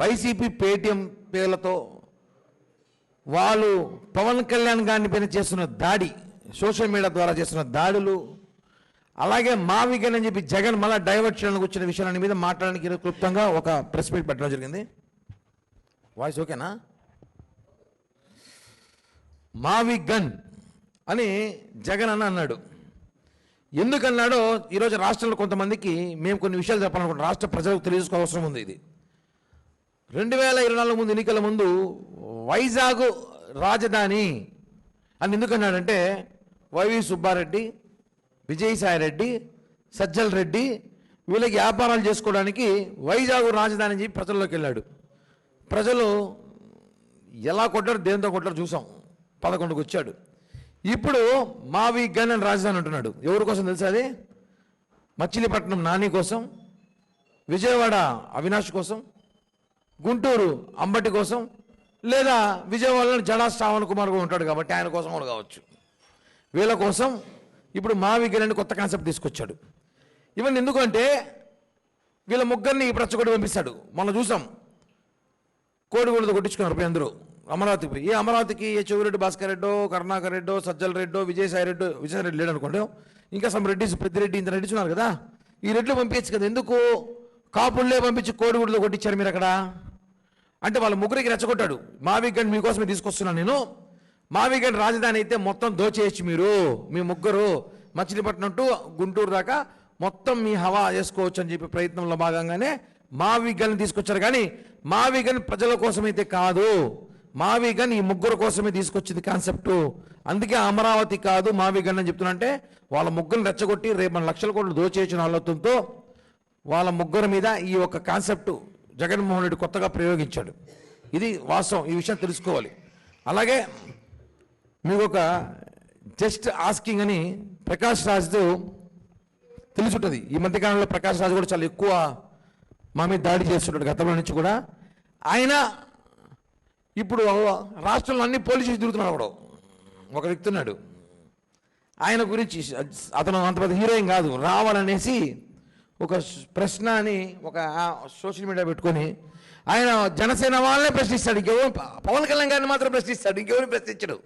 YCP Paytm పేర్లతో వాళ్ళు పవన్ కళ్యాణ్ గారిని పైన చేస్తున్న దాడి, సోషల్ మీడియా ద్వారా చేస్తున్న దాడులు, అలాగే మావిగన్ అని చెప్పి జగన్ మళ్ళీ డైవర్ట్ చేయడానికి వచ్చిన విషయాల మీద మాట్లాడడానికి క్లుప్తంగా ఒక ప్రెస్ మీట్ పెట్టడం జరిగింది. వాయిస్ ఓకేనా? మావిగన్ అని జగన్ అన్నాడు. ఎందుకన్నాడో ఈరోజు రాష్ట్రంలో కొంతమందికి మేము కొన్ని విషయాలు చెప్పాలనుకుంటున్నాం. రాష్ట్ర ప్రజలకు తెలియజేసుకోవాల్సిన అవసరం ఉంది. ఇది 2024 ముందు ఎన్నికల ముందు వైజాగ్ రాజధాని అని ఎందుకన్నాడంటే వైవి సుబ్బారెడ్డి, విజయసాయిరెడ్డి, సజ్జల రెడ్డి వీళ్ళకి వ్యాపారాలు చేసుకోవడానికి వైజాగ్ రాజధాని అని చెప్పి ప్రజల్లోకి వెళ్ళాడు. ప్రజలు ఎలా కొట్టారు, దేంతో కొట్టారు చూసాం. 11కు వచ్చాడు. ఇప్పుడు మావిగన్ అని రాజధాని అంటున్నాడు. ఎవరి కోసం తెలుసా? అది మచిలీపట్నం నాని కోసం, విజయవాడ అవినాష్ కోసం, గుంటూరు అంబటి కోసం, లేదా విజయవాడలో జడా శ్రావణ్ కుమార్ కూడా ఉంటాడు కాబట్టి ఆయన కోసం కూడా కావచ్చు. వీళ్ళ కోసం ఇప్పుడు మావిగన్ అని కొత్త కాన్సెప్ట్ తీసుకొచ్చాడు. ఇవన్నీ ఎందుకంటే వీళ్ళ ముగ్గురిని ప్రచ్చగొడి పంపిస్తాడు. మనం చూసాం, కోడిగూడతో కొట్టించుకున్నారు అందరూ అమరావతికి. ఏ అమరావతికి ఏ చెవిరెడ్డి భాస్కర్ రెడ్డో, కరుణాకర్ రెడ్డో, సజ్జల రెడ్డో, విజయసాయిరెడ్డి లేడు అనుకోండి, ఇంకా సమ్ రెడ్డిస్, పెద్దిరెడ్డి, ఇంత రెడ్డిస్ ఉన్నారు కదా, ఈ రెడ్లు పంపించచ్చు కదా. ఎందుకు కాపుళ్ళే పంపించి కోడిగూడతో కొట్టించారు మీరు అక్కడ అంటే వాళ్ళ ముగ్గురికి రెచ్చగొట్టాడు. మావిగన్ మీకోసమే తీసుకొస్తున్నాను నేను, మావిగన్ రాజధాని అయితే మొత్తం దోచేయచ్చు మీరు, మీ ముగ్గురు మచిలీపట్నం టు గుంటూరు దాకా మొత్తం మీ హవా చేసుకోవచ్చు అని చెప్పి ప్రయత్నంలో భాగంగానే మావిగన్ తీసుకొచ్చారు. కానీ మావిగన్ ప్రజల కోసమైతే కాదు, మావిగన్ ఈ ముగ్గురు కోసమే తీసుకొచ్చింది కాన్సెప్టు. అందుకే అమరావతి కాదు మావిగన్ అని చెప్తున్నా. అంటే వాళ్ళ ముగ్గురిని రెచ్చగొట్టి రేపు మన లక్షల కోట్లు దోచేసిన ఆలోచనతో వాళ్ళ ముగ్గురు మీద ఈ ఒక కాన్సెప్టు జగన్మోహన్ రెడ్డి కొత్తగా ప్రయోగించాడు. ఇది వాస్తవం, ఈ విషయం తెలుసుకోవాలి. అలాగే మీకు ఒక జస్ట్ ఆస్కింగ్ అని ప్రకాష్ రాజ్తో తెలుసుంటుంది. ఈ మధ్యకాలంలో ప్రకాష్ రాజ్ కూడా చాలా ఎక్కువ మా మీద దాడి చేస్తుంటాడు గతంలో నుంచి కూడా. ఆయన ఇప్పుడు రాష్ట్రంలో అన్ని పోలీస్ స్టేషన్ తిరుగుతున్నాడు. అప్పుడు ఒక వ్యక్తి ఉన్నాడు, ఆయన గురించి అతను అంత పెద్ద హీరోయిన్ కాదు, రావాలనేసి ఒక ప్రశ్న అని ఒక సోషల్ మీడియా పెట్టుకొని ఆయన జనసేన వాళ్ళనే ప్రశ్నిస్తాడు. ఇంకెవరు పవన్ కళ్యాణ్ గారిని మాత్రం ప్రశ్నిస్తాడు, ఇంకెవరిని ప్రశ్నించడు.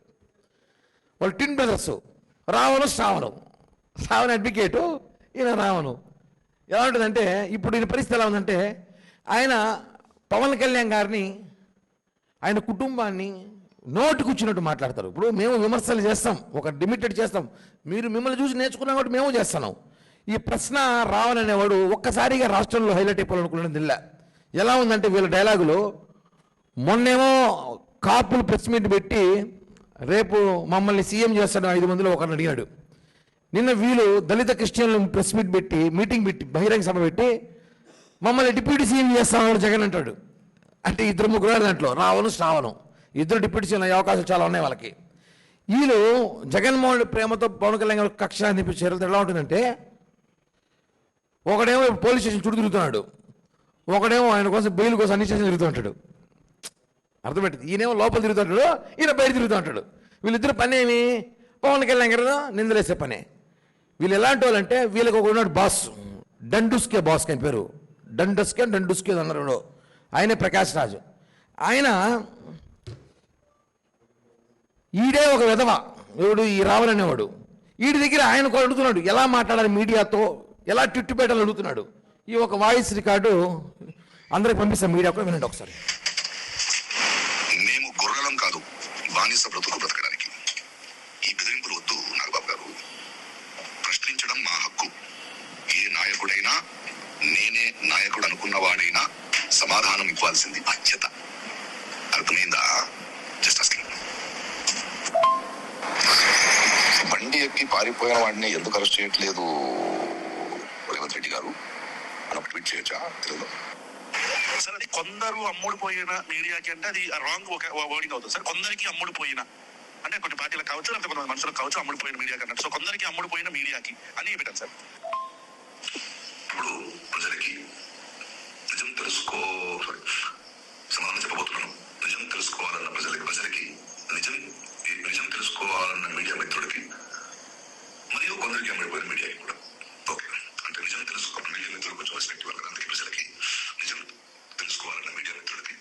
వాళ్ళు ట్విన్ బ్రదర్స్, రావణు శ్రావణ్ అడ్వకేటు, ఈయన రావణు. ఎలా ఉంటుందంటే ఇప్పుడు ఈయన పరిస్థితి ఎలా ఉందంటే ఆయన పవన్ కళ్యాణ్ గారిని, ఆయన కుటుంబాన్ని నోటుకొచ్చినట్టు మాట్లాడతారు. ఇప్పుడు మేము విమర్శలు చేస్తాం, ఒక లిమిటెడ్ చేస్తాం, మీరు మిమ్మల్ని చూసి నేర్చుకున్నాం కాబట్టి మేము చేస్తున్నాం. ఈ ప్రశ్న రావణ్ అనేవాడు ఒక్కసారిగా రాష్ట్రంలో హైలైట్ అయిపోవాలనుకున్నది ఇలా. ఎలా ఉందంటే వీళ్ళ డైలాగులు, మొన్నేమో కాపులు ప్రెస్ మీట్ పెట్టి రేపు మమ్మల్ని సీఎం చేస్తాడు 5 మందిలో ఒకరిని అడిగాడు. నిన్న వీళ్ళు దళిత క్రిస్టియన్లు ప్రెస్ మీట్ పెట్టి మీటింగ్ పెట్టి బహిరంగ సభ పెట్టి మమ్మల్ని డిప్యూటీ సీఎం చేస్తామని జగన్ అంటాడు. అంటే 2-3 దాంట్లో రావణు శ్రావణం ఇద్దరు డిప్యూటీ సీఎం అయ్యే అవకాశాలు చాలా ఉన్నాయి వాళ్ళకి. వీళ్ళు జగన్మోహన్ ప్రేమతో పవన్ కళ్యాణ్ గారు కక్ష అనిపించారు. ఎలా ఉంటుందంటే ఒకడేమో పోలీస్ స్టేషన్ చుట్టూ తిరుగుతున్నాడు, ఒకడేమో ఆయన కోసం బెయిల్ కోసం అన్ని స్టేషన్ తిరుగుతూ ఉంటాడు. అర్థపెట్టింది. ఈయనేమో లోపల తిరుగుతూ ఉంటాడు, ఈయన బయట తిరుగుతూ ఉంటాడు. వీళ్ళిద్దరు పని ఏమి? పవన్ కళ్యాణ్ గారు నిందలేసే పనే. వీళ్ళు ఎలాంటి వాళ్ళంటే వీళ్ళకి ఒక ఉన్నాడు బాస్, డండుస్కే బాస్ అని పేరు, డండుస్కే అన్నారు. ఆయనే ప్రకాష్ రాజు. ఆయన ఈడే ఒక విధవ, ఎవడు ఈ రావణ్ అనేవాడు. వీడి దగ్గర ఆయన కూడా అడుగుతున్నాడు ఎలా మాట్లాడాలి మీడియాతో, ఎలా ట్విట్ పెట్టాలని అడుగుతున్నాడు. ఈ ఒక వాయిస్ రికార్డు అందరికి పంపిస్తాం, మీడియా కూడా వినండి ఒకసారి. మేము గొర్రెలం కాదు, బానిస బ్రతుకు బ్రతకడానికి. ఈ బెదిరింపులు వద్దు నాగబాబు గారు. ప్రశ్నించడం మా హక్కు. ఏ నాయకుడైనా, నేనే నాయకుడు అనుకున్న వాడైనా సమాధానం ఇవ్వాల్సింది బాధ్యత. అర్థమైందా? జస్ట్ అసలు బండి ఎక్కి పారిపోయిన వాడిని ఎందుకు అరెస్ట్ చేయట్లేదు రేవంత్ రెడ్డి గారు అని ఒక ట్వీట్ చేయొచ్చా తెలుగులో? సార్ అది కొందరు అమ్ముడు పోయిన మీడియాకి అంటే అది రాంగ్ వర్డింగ్ అవుతుంది సార్. కొందరికి అమ్ముడు పోయిన అంటే కొన్ని పార్టీలకు కావచ్చు, లేకపోతే కొంతమంది మనుషులకు కావచ్చు అమ్ముడు పోయిన మీడియాకి అన్నట్టు. సో కొందరికి అమ్ముడు పోయిన మీడియాకి అని పెట్టాను సార్. ఇప్పుడు ప్రజలకి నిజం సమాధానం చెప్పబోతున్నాను. నిజం తెలుసుకోవాలన్న ప్రజలకి నిజం తెలుసుకోవాలన్న మీడియా మిత్రుడికి మరియు కొందరికి అమ్ముడిపోయిన మీడియాకి కూడా ఓకే. అంటే నిజం తెలుసుకోవాలన్న మీడియా మిత్రులకు కొంచెం రెస్పెక్ట్ ఇవ్వాలి కదా. అందుకే ప్రజలకి నిజం తెలుసుకోవాలన్న మీడియా మిత్రుడికి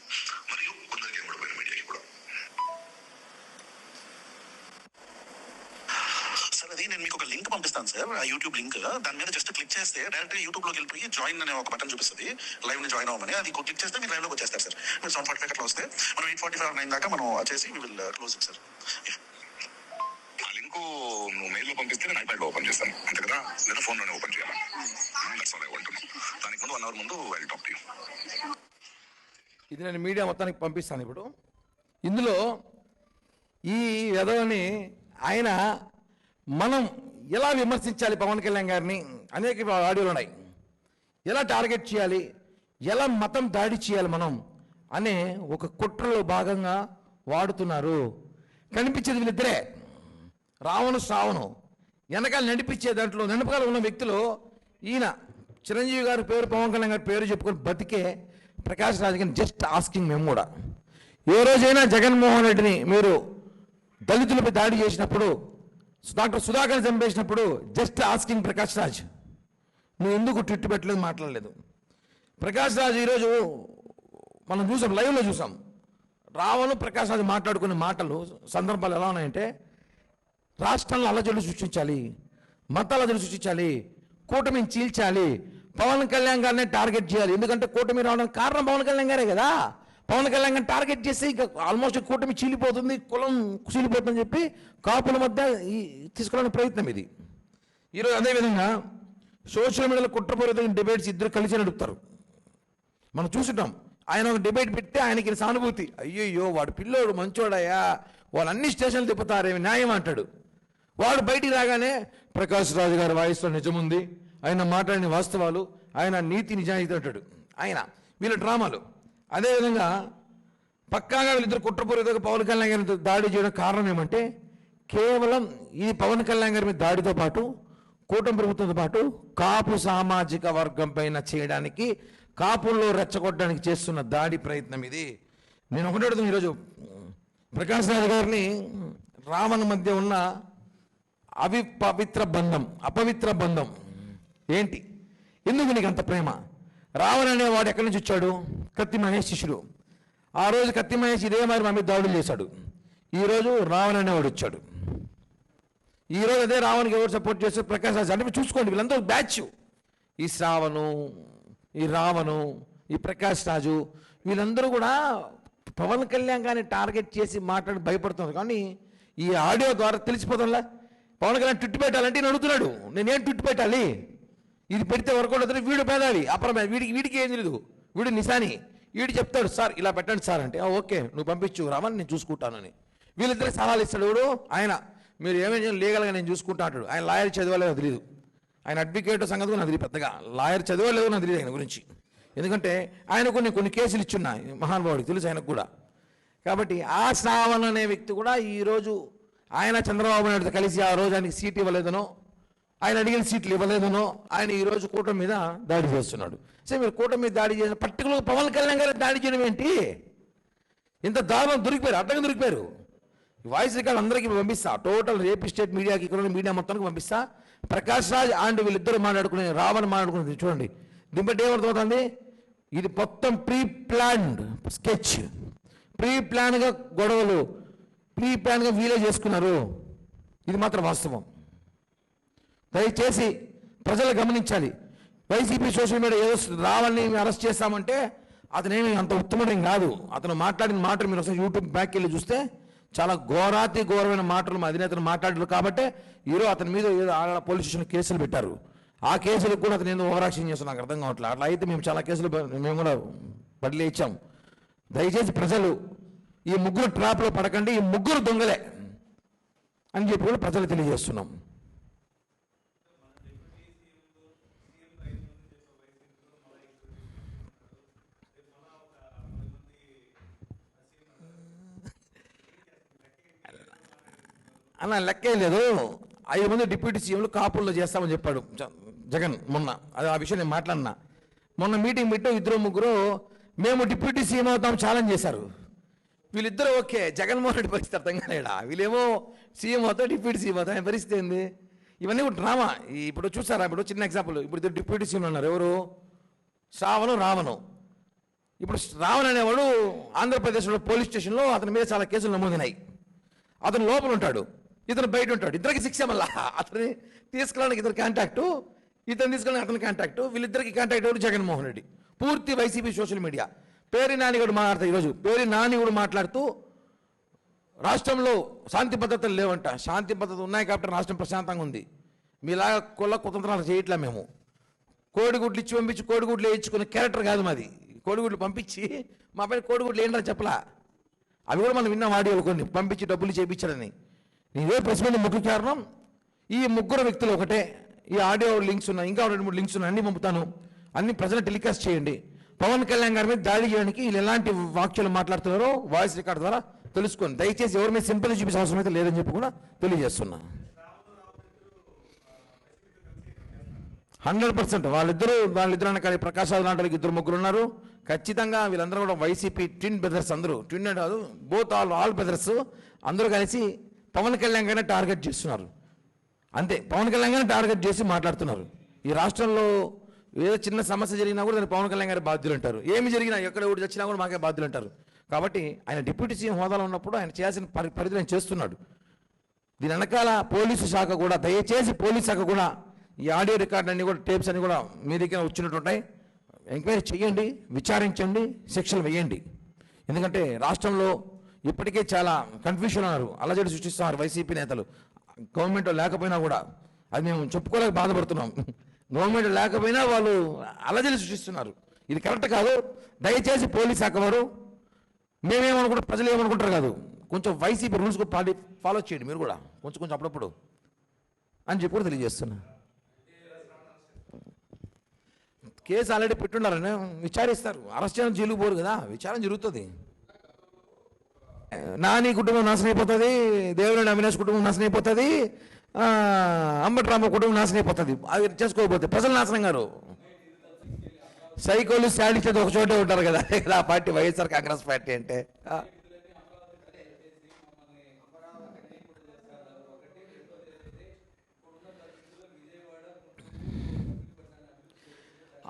నేను మీకు ఒక లింక్ పంపిస్తాను సార్, యూట్యూబ్ లింక్. దాని మీద జస్ట్ క్లిక్ చేస్తే డైరెక్ట్ యూట్యూబ్ లోకి వెళ్ళిపోయి జాయిన్ అనే ఒక బటన్ చూపిస్తుంది, లైవ్ ని జాయిన్ అవ్వమని. అది క్లిక్ చేస్తే మీరు లైవ్ లోకి వచ్చేస్తారు సార్. మీరు 7:45 అట్లా వస్తే మనం 8:45 9 దాకా మనం చేసి we will close it sir. ఆ లింక్ నువ్వు మెయిల్ లో పంపిస్తే నేను ఐప్యాడ్ లో ఓపెన్ చేస్తాను అంతే కదా, లేదా ఫోన్ లోనే ఓపెన్ చేయాలి. That's all I want to know. దానికి ముందు 1 అవర్ ముందు I will talk to you. ఇది నేను మీడియా మొత్తానికి పంపిస్తాను. ఇప్పుడు ఇందులో ఈ విధవని ఆయన మనం ఎలా విమర్శించాలి పవన్ కళ్యాణ్ గారిని అనేక ఆడియోలు ఉన్నాయి. ఎలా టార్గెట్ చేయాలి, ఎలా మతం దాడి చేయాలి మనం అనే ఒక కుట్రలో భాగంగా వాడుతున్నారు. కనిపించేది వీళ్ళిద్దరే, రావణు శ్రావణు. వెనకాల నడిపించే దాంట్లో వెనకాల ఉన్న వ్యక్తులు ఈయన చిరంజీవి గారి పేరు, పవన్ కళ్యాణ్ గారి పేరు చెప్పుకొని బతికే ప్రకాష్ రాజ్ గారిని జస్ట్ ఆస్కింగ్. మేము కూడా ఏ రోజైనా జగన్మోహన్ రెడ్డిని మీరు దళితులపై దాడి చేసినప్పుడు, డాక్టర్ సుధాకర్ చంపేసినప్పుడు జస్ట్ ఆస్కింగ్ ప్రకాష్ రాజ్, నువ్వు ఎందుకు ట్విట్ పెట్టలేదు, మాట్లాడలేదు? ప్రకాష్ రాజ్ ఈరోజు మనం చూసాం, లైవ్లో చూసాం. రావణు ప్రకాష్ రాజ్ మాట్లాడుకునే మాటలు సందర్భాలు ఎలా ఉన్నాయంటే, రాష్ట్రంలో అల్లజడులు సృష్టించాలి, మత అల్లజడులు సృష్టించాలి, కూటమిని చీల్చాలి, పవన్ కళ్యాణ్ గారినే టార్గెట్ చేయాలి. ఎందుకంటే కూటమి రావడానికి కారణం పవన్ కళ్యాణ్ గారే కదా. పవన్ కళ్యాణ్ గారిని టార్గెట్ చేసి ఇక ఆల్మోస్ట్ కూటమి చీలిపోతుంది, కులం చీలిపోతుందని చెప్పి కాపుల మధ్య తీసుకురావడానికి ప్రయత్నం ఇది. ఈరోజు అదేవిధంగా సోషల్ మీడియాలో కుట్రపూరితమైన డిబేట్స్ ఇద్దరు కలిసి నడుపుతారు. మనం చూసుంటాం. ఆయన ఒక డిబేట్ పెడితే ఆయనకి సానుభూతి, అయ్యయ్యో వాడు పిల్లోడు మంచోడయ్యా, వాళ్ళు అన్ని స్టేషన్లు తిప్పుతారేమి న్యాయం అంటాడు. వాడు బయటికి రాగానే ప్రకాష్ రాజు గారి వాయిస్లో నిజముంది, ఆయన మాట్లాడిన వాస్తవాలు, ఆయన నీతి నిజాయితీ అంటాడు. ఆయన వీళ్ళ డ్రామాలు. అదేవిధంగా పక్కాగా వీళ్ళిద్దరు కుట్రపూరితంగా పవన్ కళ్యాణ్ గారిని దాడి చేయడం కారణం ఏమంటే, కేవలం ఈ పవన్ కళ్యాణ్ గారి మీద దాడితో పాటు కూటమి ప్రభుత్వంతో పాటు కాపు సామాజిక వర్గం పైన చేయడానికి, కాపుల్లో రెచ్చగొట్టడానికి చేస్తున్న దాడి ప్రయత్నం ఇది. నేను ఒకటి అడుగుతాను, ఈరోజు ప్రకాష్ రాజు గారిని రావణ మధ్య ఉన్న అపవిత్ర బంధం ఏంటి? ఎందుకు నీకు అంత ప్రేమ? రావణ అనేవాడు ఎక్కడి నుంచి వచ్చాడు? కత్తి మహేష్ శిష్యుడు. ఆ రోజు కత్తి మహేష్ ఇదే మరి మా మీద దాడులు చేశాడు. ఈరోజు రావణ అనేవాడు వచ్చాడు. ఈరోజు అదే రావణ్కి ఎవరు సపోర్ట్ చేస్తారు? ప్రకాష్ రాజు. అంటే చూసుకోండి, వీళ్ళందరూ బ్యాచ్. ఈ శ్రావణు, ఈ రావణు, ఈ ప్రకాష్ రాజు, వీళ్ళందరూ కూడా పవన్ కళ్యాణ్ గారిని టార్గెట్ చేసి మాట్లాడి భయపడుతున్నారు. కానీ ఈ ఆడియో ద్వారా తెలిసిపోతుందా పవన్ కళ్యాణ్ ట్విట్ పెట్టాలంటే నేను అడుగుతున్నాడు, నేనేం ట్విట్ పెట్టాలి? ఇది పెడితే వర్కౌట్ అవుతుంది. వీడు పేదాలి అప్పుడు వీడికి ఏం తెలియదు, వీడు నిశాని. వీడు చెప్తాడు, సార్ ఇలా పెట్టండి సార్ అంటే, ఓకే నువ్వు పంపించు రావని నేను చూసుకుంటానని. వీళ్ళిద్దరికి సలహాలు ఇస్తాడు. వీడు ఆయన మీరు ఏమేమి లీగల్గా నేను చూసుకుంటా అంటాడు. ఆయన లాయర్ చదవలేదో తెలియదు, ఆయన అడ్వకేట్ సంగతి కూడా నాకు తెలియదు, పెద్దగా లాయర్ చదవలేదో నాకు తెలియదు ఆయన గురించి. ఎందుకంటే ఆయన కొన్ని కేసులు ఇచ్చున్నాయి మహానుభావుడికి తెలుసు ఆయనకు కూడా. కాబట్టి ఆ శ్రావణ్ అనే వ్యక్తి కూడా ఈరోజు ఆయన చంద్రబాబు నాయుడుతో కలిసి ఆ రోజు ఆయనకి సీట్ ఇవ్వలేదనో, ఆయన అడిగిన సీట్లు ఇవ్వలేదనో ఆయన ఈరోజు కూటమి మీద దాడి చేస్తున్నాడు. సరే మీరు కూటమి మీద దాడి చేసిన పర్టికులర్ పవన్ కళ్యాణ్ గారు దాడి చేయడం ఏంటి? ఇంత దారుణం దొరికిపోయారు, అడ్డంగా దొరికిపోయారు. వాయిస్ రికార్డు అందరికీ పంపిస్తా, టోటల్ రేపు స్టేట్ మీడియాకి, ఇక్కడ మీడియా మొత్తానికి పంపిస్తా. ప్రకాష్ రాజ్ అండ్ వీళ్ళిద్దరు మాట్లాడుకునే, రావణ్ మాట్లాడుకునేది చూడండి. దీని బట్టి ఏమర్థమవుతుంది? ఇది మొత్తం ప్రీ ప్లాన్డ్ స్కెచ్, ప్రీ ప్లాన్గా గొడవలు, ప్రీ ప్లాన్గా వీలే చేసుకున్నారు. ఇది మాత్రం వాస్తవం. దయచేసి ప్రజలు గమనించాలి. వైసీపీ సోషల్ మీడియా ఏదో రావాలని అరెస్ట్ చేస్తామంటే అతనేమి అంత ఉత్తమం కాదు. అతను మాట్లాడిన మాటలు మీరు ఒకసారి యూట్యూబ్ బ్యాక్ వెళ్ళి చూస్తే చాలా ఘోరమైన మాటలు మా అధినేతలు మాట్లాడారు. కాబట్టి ఈరోజు అతని మీద ఏదో పోలీస్ స్టేషన్ కేసులు పెట్టారు. ఆ కేసులకు కూడా అతను ఏదో ఓవరాక్షన్ చేస్తున్నా నాకు అర్థం కావట్లేదు. అట్లా అయితే మేము చాలా కేసులు మేము కూడా బదిలీ ఇచ్చాం. దయచేసి ప్రజలు ఈ ముగ్గురు ట్రాప్లో పడకండి, ఈ ముగ్గురు దొంగలే అని చెప్పి కూడా ప్రజలు తెలియజేస్తున్నాం. అన్న లెక్కే లేదు. 5 మంది డిప్యూటీ సీఎంలు కాపుల్లో చేస్తామని చెప్పాడు జగన్ మొన్న. అది ఆ విషయం నేను మాట్లాడినా. మొన్న మీటింగ్ పెట్టి 2-3 మేము డిప్యూటీ సీఎం అవుతాం ఛాలెంజ్ చేశారు. వీళ్ళిద్దరూ ఓకే, జగన్మోహన్ రెడ్డి పరిస్థితి అర్థం కాలేడా? వీళ్ళేమో సీఎం అవుతాం, డిప్యూటీ సీఎం అవుతాం, ఆయన పరిస్థితి ఏంది? ఇవన్నీ కూడా డ్రామా. ఇప్పుడు చూసారా, ఇప్పుడు చిన్న ఎగ్జాంపుల్, ఇప్పుడు 2 డిప్యూటీ సీఎంలు ఉన్నారు. ఎవరు? శ్రావణు, రావణు. ఇప్పుడు రావణ్ అనేవాడు ఆంధ్రప్రదేశ్లో పోలీస్ స్టేషన్లో అతని మీద చాలా కేసులు నమోదైనాయి. అతను లోపల ఉంటాడు. ఇతను బయట ఉంటాడు, ఇద్దరికి శిక్ష మళ్ళా. అతన్ని తీసుకెళ్ళడానికి ఇద్దరు కాంటాక్టు, ఇతను తీసుకెళ్ళడానికి అతని కాంటాక్టు, వీళ్ళిద్దరికి కాంటాక్ట్ ఎవరు? జగన్మోహన్ రెడ్డి. పూర్తి వైసీపీ సోషల్ మీడియా. పేరు నాని కూడా మాట్లాడుతూ ఈరోజు పేరు నాని కూడా మాట్లాడుతూ రాష్ట్రంలో శాంతి భద్రతలు లేవంట. శాంతి భద్రతలు ఉన్నాయి కాబట్టి రాష్ట్రం ప్రశాంతంగా ఉంది. మీలాగా కుల కుతంత్రాలు చేయట్లే మేము. కోడిగుడ్లు ఇచ్చి పంపించి కోడిగుడ్లు వేయించుకునే క్యారెక్టర్ కాదు మాది. కోడిగుడ్లు పంపించి మా పైన కోడిగుడ్లు ఏంటని చెప్పలా. అవి కూడా మనం విన్నాం ఆడియోలు కొన్ని, పంపించి డబ్బులు చేయించాలని. ఇదే ప్రెస్ మీద ముఖ్య కారణం ఈ ముగ్గురు వ్యక్తులు ఒకటే. ఈ ఆడియో లింక్స్ ఉన్నాయి, ఇంకా 2-3 లింక్స్ ఉన్నాయి, అన్ని పంపుతాను, అన్ని ప్రజలు టెలికాస్ట్ చేయండి. పవన్ కళ్యాణ్ గారి మీద దాడి చేయడానికి వీళ్ళు ఎలాంటి వాక్యాలు మాట్లాడుతున్నారో వాయిస్ రికార్డ్ ద్వారా తెలుసుకోండి. దయచేసి ఎవరి మీద సింపతి చూపించే అవసరం అయితే లేదని చెప్పి కూడా తెలియజేస్తున్నా. 100% వాళ్ళిద్దరు అనకాలి ప్రకాశాలు లాంటి వాళ్ళకి 2-3 ఉన్నారు. ఖచ్చితంగా వీళ్ళందరూ కూడా వైసీపీ ట్విన్ బ్రదర్స్, అందరూ ట్విన్ కాదు, బోత్ ఆల్ బ్రదర్స్ అందరూ కలిసి పవన్ కళ్యాణ్ గారిని టార్గెట్ చేస్తున్నారు. అంతే, పవన్ కళ్యాణ్ గారిని టార్గెట్ చేసి మాట్లాడుతున్నారు. ఈ రాష్ట్రంలో ఏదో చిన్న సమస్య జరిగినా కూడా దాన్ని పవన్ కళ్యాణ్ గారి బాధ్యులు అంటారు. ఏమి జరిగినా ఎక్కడ ఊడి వచ్చినా కూడా మాకే బాధ్యులు అంటారు. కాబట్టి ఆయన డిప్యూటీ సీఎం హోదాలో ఉన్నప్పుడు ఆయన చేయాల్సిన పరిధిని ఆయన చేస్తున్నాడు. దీని వెనకాల పోలీసు శాఖ కూడా, దయచేసి పోలీసు శాఖ కూడా ఈ ఆడియో రికార్డు అన్ని కూడా, టేప్స్ అన్ని కూడా మీ దగ్గర వచ్చినట్టుంటాయి. ఎంక్వైరీ చేయండి, విచారించండి, శిక్షలు వేయండి. ఎందుకంటే రాష్ట్రంలో ఇప్పటికే చాలా కన్ఫ్యూషన్ ఉన్నారు, అలజడి సృష్టిస్తున్నారు వైసీపీ నేతలు. గవర్నమెంట్ లేకపోయినా కూడా అది మేము చెప్పుకోలేక బాధపడుతున్నాం. గవర్నమెంట్ లేకపోయినా వాళ్ళు అలజడి సృష్టిస్తున్నారు. ఇది కరెక్ట్ కాదు. దయచేసి పోలీస్ శాఖ వారు, మేమేమనుకుంటారు, ప్రజలు ఏమనుకుంటారు కాదు, కొంచెం వైసీపీ రూల్స్ ఫాలో చేయండి మీరు కూడా కొంచెం అప్పుడప్పుడు అని చెప్పి కూడా తెలియజేస్తున్నా. కేసు ఆల్రెడీ పెట్టున్నారని విచారిస్తారు, అరెస్ట్ చేయడం జైలుకు పోరు కదా, విచారణ జరుగుతుంది. నాని కుటుంబం నాశనం అయిపోతుంది, దేవినేని అవినాష్ కుటుంబం నాశనం అయిపోతుంది, అంబటి రామ కుటుంబం నాశనం అయిపోతుంది. అది చేసుకోకపోతే ప్రజలు నాశనం గారు. సైకోలు శాడిస్టులు ఒక చోటే ఉంటారు కదా ఆ పార్టీ, వైఎస్ఆర్ కాంగ్రెస్ పార్టీ అంటే.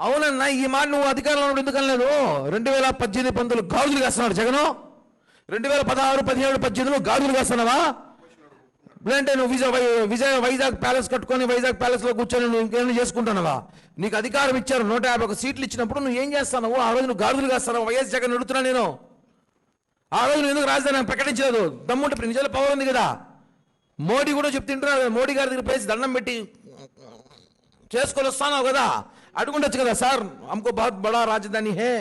అవునన్నా, ఈ మాట నువ్వు అధికారంలో ఎందుకు అనలేదు? 2018-19 గాజులు కాస్తున్నాడు జగను. 2016-17-18 గాజులు కాస్తున్నావా? లేదంటే నువ్వు వైజాగ్ ప్యాలెస్ కట్టుకొని వైజాగ్ ప్యాలెస్లో కూర్చొని నువ్వు ఇంకేమైనా చేసుకుంటున్నావా? నీకు అధికారం ఇచ్చారు, 151 సీట్లు ఇచ్చినప్పుడు నువ్వు ఏం చేస్తున్నావు? ఆ రోజు నువ్వు గాజులు కాస్తున్నావు. వైఎస్ జగన్ అడుగుతున్నా నేను, ఆ రోజు నువ్వు ఎందుకు రాజధాని ప్రకటించలేదు? దమ్ముంటే నిజాలు పవర్ ఉంది కదా. మోడీ కూడా చెప్తుంటున్నారు, మోడీ గారి దగ్గర పేసి దండం పెట్టి చేసుకొని వస్తాను కదా, అడుగుండొచ్చు కదా. సార్ हमको बहुत बड़ा రాజధాని है,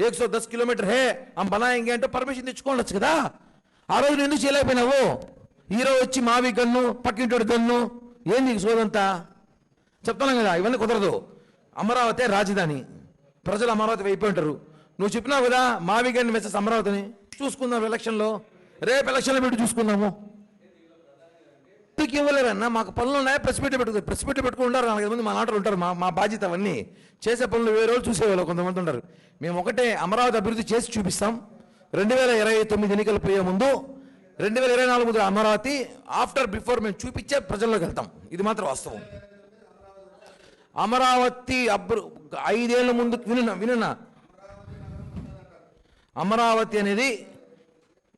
110 కిలోమీటర్ హే, हम बनाएंगे అంటే పర్మిషన్ తెచ్చుకోవచ్చు కదా. ఆ రోజు నువ్వు ఎందుకు చేయలేకపోయినావు? హీరో వచ్చి మావి గన్ను, పక్కింటోడు గన్ను, ఏంది సోదంతా చెప్తున్నాం కదా. ఇవన్నీ కుదరదు. అమరావతి రాజధాని, ప్రజలు అమరావతి అయిపోయి ఉంటారు. నువ్వు చెప్పినావు కదా మావి గన్ను మెసేజ్ అమరావతిని చూసుకుందాం ఎలక్షన్లో, రేపు ఎలక్షన్లో పెట్టి చూసుకుందాము. ఎందుకు ఇవ్వలేరన్నా? మాకు పనులు ఉన్నాయా? ప్రెస్ పెట్టి పెట్టుకుంటారు 4 మంది మా నాటలు ఉంటారు. మా బాధ్యత అవన్నీ చేసే పనులు వేరే రోజులు చూసేవాళ్ళు కొంతమంది ఉంటారు. మేము ఒకటే అమరావతి అభివృద్ధి చేసి చూపిస్తాం. 2029 ఎన్నికలు పోయే ముందు 2024 ముందు అమరావతి బిఫోర్ మేము చూపించే ప్రజల్లోకి వెళ్తాం. ఇది మాత్రం వాస్తవం. అమరావతి 5 ఏళ్ల ముందు వినున్నా, అమరావతి అనేది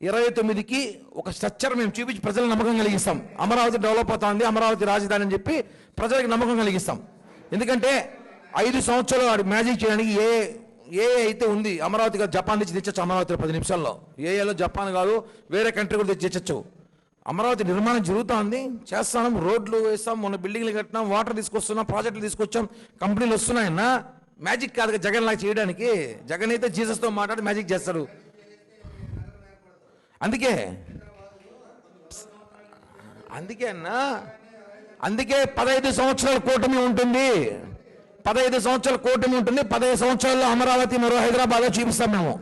29కి ఒక స్ట్రక్చర్ మేము చూపించి ప్రజలకు నమ్మకం కలిగిస్తాం. అమరావతి డెవలప్ అవుతుంది, అమరావతి రాజధాని అని చెప్పి ప్రజలకు నమ్మకం కలిగిస్తాం. ఎందుకంటే 5 సంవత్సరాలు వాడు మ్యాజిక్ చేయడానికి ఏ అయితే ఉంది అమరావతి కాదు, జపాన్ నుంచి తెచ్చచ్చు. అమరావతిలో 10 నిమిషాల్లో ఏఏలో జపాన్ కాదు వేరే కంట్రీ కూడా తెచ్చచ్చు. అమరావతి నిర్మాణం జరుగుతూ ఉంది, చేస్తాం, రోడ్లు వేస్తాం, మొన్న బిల్డింగ్లు కట్టినాం, వాటర్ తీసుకొస్తున్నాం, ప్రాజెక్టులు తీసుకొచ్చాం, కంపెనీలు వస్తున్నాయన్నా. మ్యాజిక్ కాదు జగన్ లాగా చేయడానికి. జగన్ అయితే జీసస్తో మాట్లాడి మ్యాజిక్ చేస్తాడు. అందుకే అన్నా, అందుకే 15 సంవత్సరాల కూటమి ఉంటుంది. 15 సంవత్సరాల కూటమి ఉంటుంది. 15 సంవత్సరాల్లో అమరావతి మరో హైదరాబాద్లో చూపిస్తాం మేము.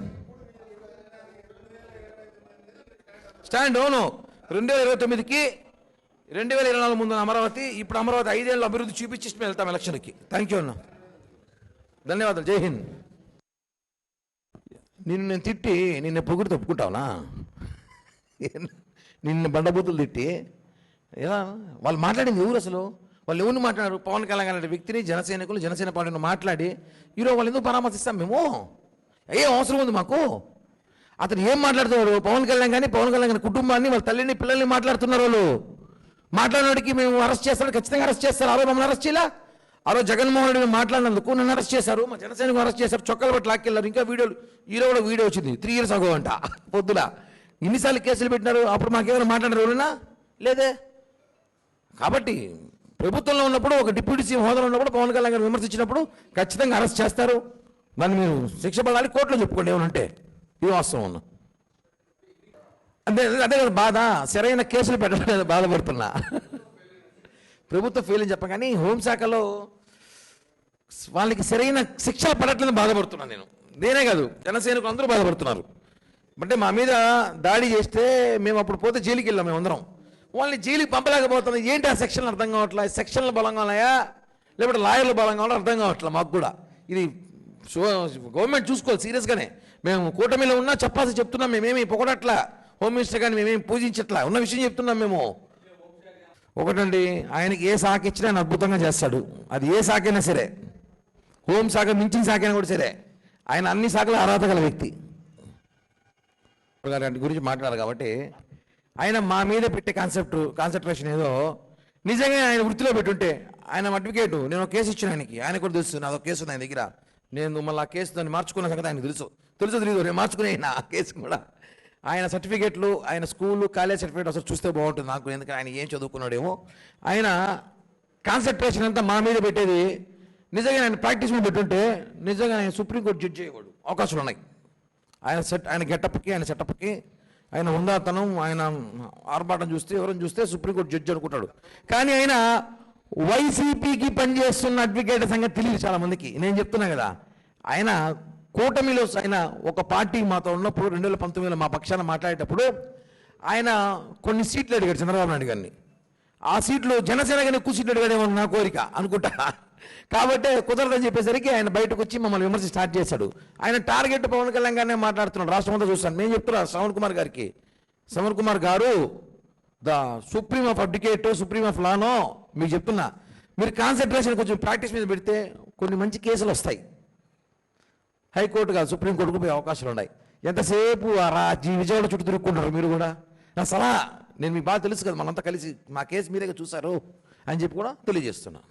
స్టాండ్ అవును. 2029కి 2024 ముందు అమరావతి, ఇప్పుడు అమరావతి 5 ఏళ్ళు అభివృద్ధి చూపించి మేము వెళ్తాం ఎలక్షన్కి. థ్యాంక్ యూ అన్న, ధన్యవాదాలు, జై హింద్. నిన్ను నేను తిట్టి నిన్ను పొగుడు తప్పుకుంటావునా? నిన్ను బండబూతులు తిట్టి ఎలా వాళ్ళు మాట్లాడింది ఎవరు అసలు? వాళ్ళు ఎవరిని మాట్లాడారు? పవన్ కళ్యాణ్ అనే వ్యక్తిని జనసేన పార్టీని మాట్లాడి ఈరోజు వాళ్ళు ఎందుకు పరామర్శిస్తాం మేము? ఏం అవసరం ఉంది మాకు? అతను ఏం మాట్లాడుతున్నారు? పవన్ కళ్యాణ్ కానీ పవన్ కళ్యాణ్ కుటుంబాన్ని, వాళ్ళ తల్లిని, పిల్లల్ని మాట్లాడుతున్నారు వాళ్ళు. మాట్లాడినోడికి మేము అరెస్ట్ చేస్తాడు, ఖచ్చితంగా అరెస్ట్ చేస్తారు. ఆ రోజు మమ్మల్ని అరెస్ట్ చేయాల, ఆ రోజు జగన్మోహన్ రెడ్డి మాట్లాడినందుకు నన్ను అరెస్ట్ చేశారు, మా జనసేనకు అరెస్ట్ చేశారు, చొక్కాలు బట్టి లాక్కెళ్ళారు. ఇంకా వీడియోలు, ఈలో కూడా వీడియో వచ్చింది 3 years ago అంట పొద్దుల. ఇన్నిసార్లు కేసులు పెట్టినారు, అప్పుడు మాకేమైనా మాట్లాడారు ఎవరైనా? లేదే. కాబట్టి ప్రభుత్వంలో ఉన్నప్పుడు, ఒక డిప్యూటీ సీఎం హోదాలో ఉన్నప్పుడు పవన్ కళ్యాణ్ గారు విమర్శించినప్పుడు ఖచ్చితంగా అరెస్ట్ చేస్తారు. దాన్ని మీరు శిక్ష పడాలి, కోర్టులో చెప్పుకోండి ఏమనంటే. ఇది వాస్తవం ఉన్నా. అదే అదే కదా బాధ, సరైన కేసులు పెట్టడం బాధపడుతున్నా. ప్రభుత్వం ఫెయిల్ అని చెప్పగానే హోంశాఖలో వాళ్ళకి సరైన శిక్షలు పడట్లని బాధపడుతున్నాను నేను. నేనే కాదు, జనసేనకు అందరూ బాధపడుతున్నారు. అంటే మా మీద దాడి చేస్తే మేము అప్పుడు పోతే జైలుకి వెళ్ళాం మేమందరం. వాళ్ళని జైలుకి పంపలేకపోతున్నాం. ఏంటి ఆ సెక్షన్లు అర్థం కావట్లే. సెక్షన్లు బలంగా ఉన్నాయా లేకపోతే లాయర్లు బలంగా ఉన్నాయో అర్థం కావట్లే మాకు కూడా. ఇది గవర్నమెంట్ చూసుకోవాలి సీరియస్గానే. మేము కూటమిలో ఉన్నా చెప్పాల్సి చెప్తున్నాం. మేమేమి పొగడట్లా, హోమ్ మినిస్టర్ కానీ మేమేమి పూజించట్లా, ఉన్న విషయం చెప్తున్నాం మేము. ఒకటండి, ఆయనకి ఏ శాఖ ఇచ్చినా ఆయన అద్భుతంగా చేస్తాడు. అది ఏ శాఖ అయినా సరే, హోం శాఖ మించిన శాఖ అయినా కూడా సరే, ఆయన అన్ని శాఖల అర్హత గల వ్యక్తి. గారి గురించి మాట్లాడాలి కాబట్టి ఆయన మా మీద పెట్టే కాన్సన్ట్రేషన్ ఏదో నిజంగా ఆయన వృత్తిలో పెట్టుంటే, ఆయన అడ్వకేటు, నేను ఒక కేసు ఇచ్చిన ఆయన కూడా తెలుసు, నాదో కేసు ఉంది ఆయన దగ్గర, నేను మళ్ళీ ఆ కేసు దాన్ని మార్చుకున్న సంగతి ఆయనకు తెలుసు తెలియదు, నేను మార్చుకునే ఆ కేసు కూడా. ఆయన సర్టిఫికేట్లు, ఆయన స్కూలు కాలేజ్ సర్టిఫికేట్ అసలు చూస్తే బాగుంటుంది నాకు, ఎందుకంటే ఆయన ఏం చదువుకున్నాడేమో. ఆయన కాన్సన్ట్రేషన్ అంతా మా మీద పెట్టేది. నిజంగా ఆయన ప్రాక్టీస్ మీద పెట్టుంటే నిజంగా ఆయన సుప్రీంకోర్టు జడ్జి అయ్యేవాడు. అవకాశాలు ఉన్నాయి. ఆయన గెటప్కి, ఆయన సెటప్కి, ఆయన ఉందాతనం, ఆయన ఆర్భాటం చూస్తే, ఎవరైనా చూస్తే సుప్రీంకోర్టు జడ్జి అనుకుంటాడు. కానీ ఆయన వైసీపీకి పనిచేస్తున్న అడ్వకేట్ సంగతి తెలియదు చాలామందికి. నేను చెప్తున్నా కదా, ఆయన కూటమిలో ఆయన ఒక పార్టీ మాతో ఉన్నప్పుడు 2019లో మా పక్షాన మాట్లాడేటప్పుడు ఆయన కొన్ని సీట్లు అడిగాడు చంద్రబాబు నాయుడు గారిని. ఆ సీట్లు జనసేన కానీ ఎక్కువ సీట్లు అడిగాడేమో నా కోరిక అనుకుంటా. కాబట్టి కుదరదని చెప్పేసరికి ఆయన బయటకు వచ్చి మమ్మల్ని విమర్శ స్టార్ట్ చేశాడు. ఆయన టార్గెట్ పవన్ కళ్యాణ్ గారినే మాట్లాడుతున్నాడు. రాష్ట్రం అంతా చూస్తాను. నేను చెప్తున్నా శ్రవణ్ కుమార్ గారికి, శ్రవణ్ కుమార్ గారు the supreme of advocate, supreme of లానో మీకు చెప్తున్నా, మీరు కాన్సన్ట్రేషన్ కొంచెం ప్రాక్టీస్ మీద పెడితే కొన్ని మంచి కేసులు వస్తాయి. హైకోర్టు కాదు, సుప్రీంకోర్టుకు పోయే అవకాశాలు ఉన్నాయి. ఎంతసేపు విజయవాడ చుట్టూ తిరుక్కుంటారు మీరు కూడా. నా సలహా, నేను మీకు బాగా తెలుసు కదా, మనంతా కలిసి మా కేసు మీరే చూశారు అని చెప్పి కూడా తెలియజేస్తున్నాను.